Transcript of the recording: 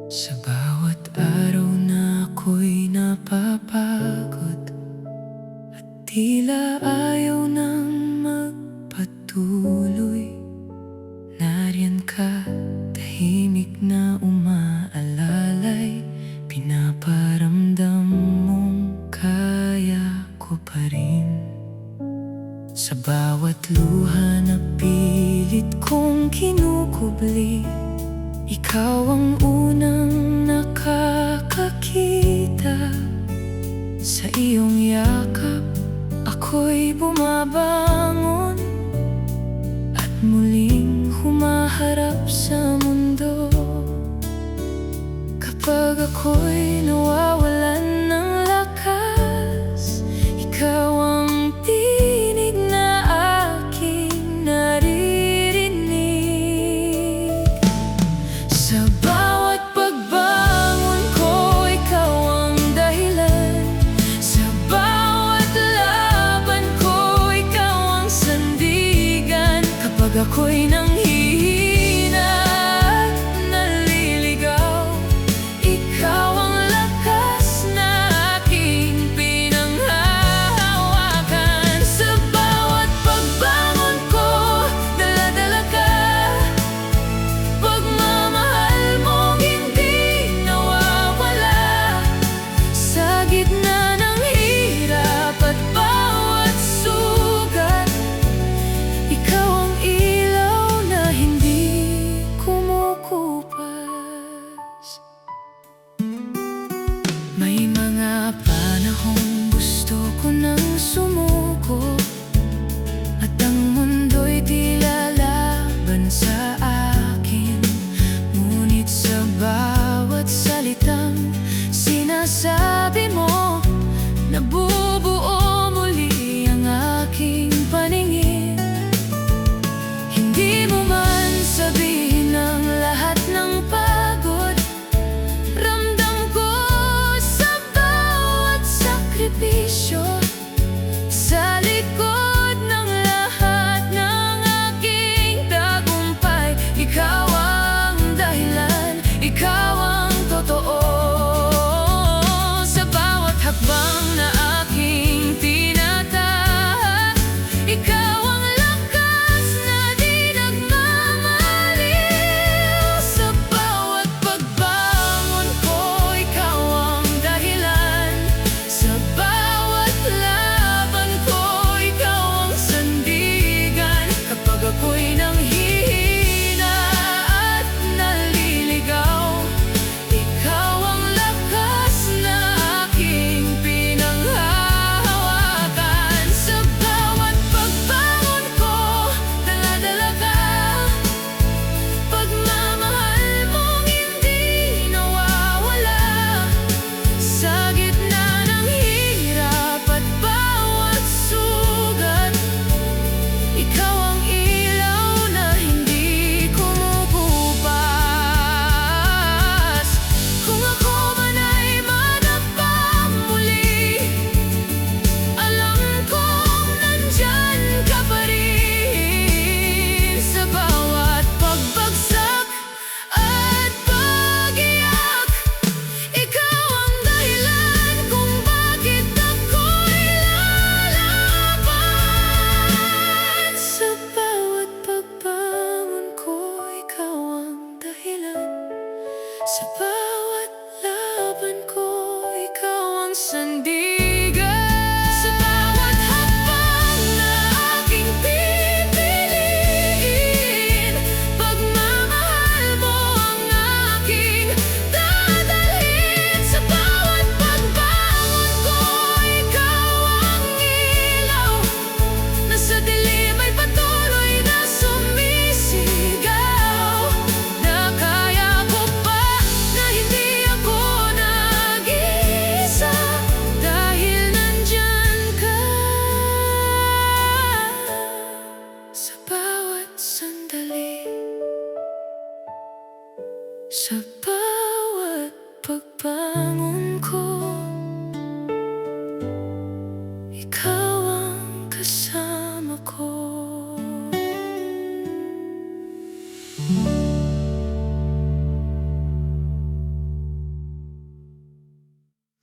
Sa bawat araw na ako'y napapagod at tila ayaw nang magpatuloy, nariyan ka, tahimik na umaalalay, pinaparamdam mong kaya ko pa rin. Sa bawat luha na pilit kong kinukubli, ikaw ang unang nakakakita. Sa iyong yakap, ako'y bumabangon at muling humaharap sa mundo. Kapag ako'y nawawalan ng lakas, ikaw ang tinig na aking naririnig. Sa bawat pagbangon ko, ikaw ang dahilan. Sa bawat laban ko, ikaw ang sandigan. Kapag ako'y nanghihina at naliligaw, ikaw ang lakas na aking pinanghahawakan. Sa bawat pagbangon ko, dala-dala ka, pagmamahal mong hindi nawawala. Sa gitna ng hirap at bawat sugat, ikaw ang ilaw na hindi kumukupas. May mga panahong gusto ko nang sumuko at ang mundo'y tila laban sa akin. Ngunit sa bawat salitang sinasabi mo, nabubuo muli ang aking paningin. Hindi mo man sabihin ang lahat ng pagod, ramdam ko sa bawat sakripisyo. Sa likod ng lahat ng aking tagumpay, ikaw ang dahilan, ikaw ang totoo. Sa bawat hakbang na aking tinatahak, ikaw ang lakas na di nagmamaliw. Sa bawat pagbangon ko, ikaw ang dahilan. Sa bawat laban ko, ikaw ang sandigan. Kapag ako'y nanghihina at naliligaw, ikaw ang lakas na aking pinanghahawakan. Sa bawat pagbangon ko, dala-dala ka, pagmamahal mong hindi nawawala. Sa gitna ng hirap at bawat sugat, ikaw ang ilaw na hindi kumukupas. Kung ako man ay madapa muli, alam kong nandyan ka pa rin. Sa bawat pagbagsak at pag-iyak, ikaw ang dahilan kung bakit ako'y lalaban. Sa bawat pagbangon ko, ikaw ang dahilan. Sa bawat laban ko, ikaw ang sandigan. Sa bawat hakbang na aking pipiliin, pagmamahal mo ang aking dadalhin. Sa bawat pagbangon ko, ikaw ang ilaw na sa dilim ay patuloy na sumisigaw. Na kaya ko pa, na hindi ako nag-iisa, dahil nandyan ka. Sa bawat sandali, sa bawat pagbangon ko, ikaw ang kasama ko.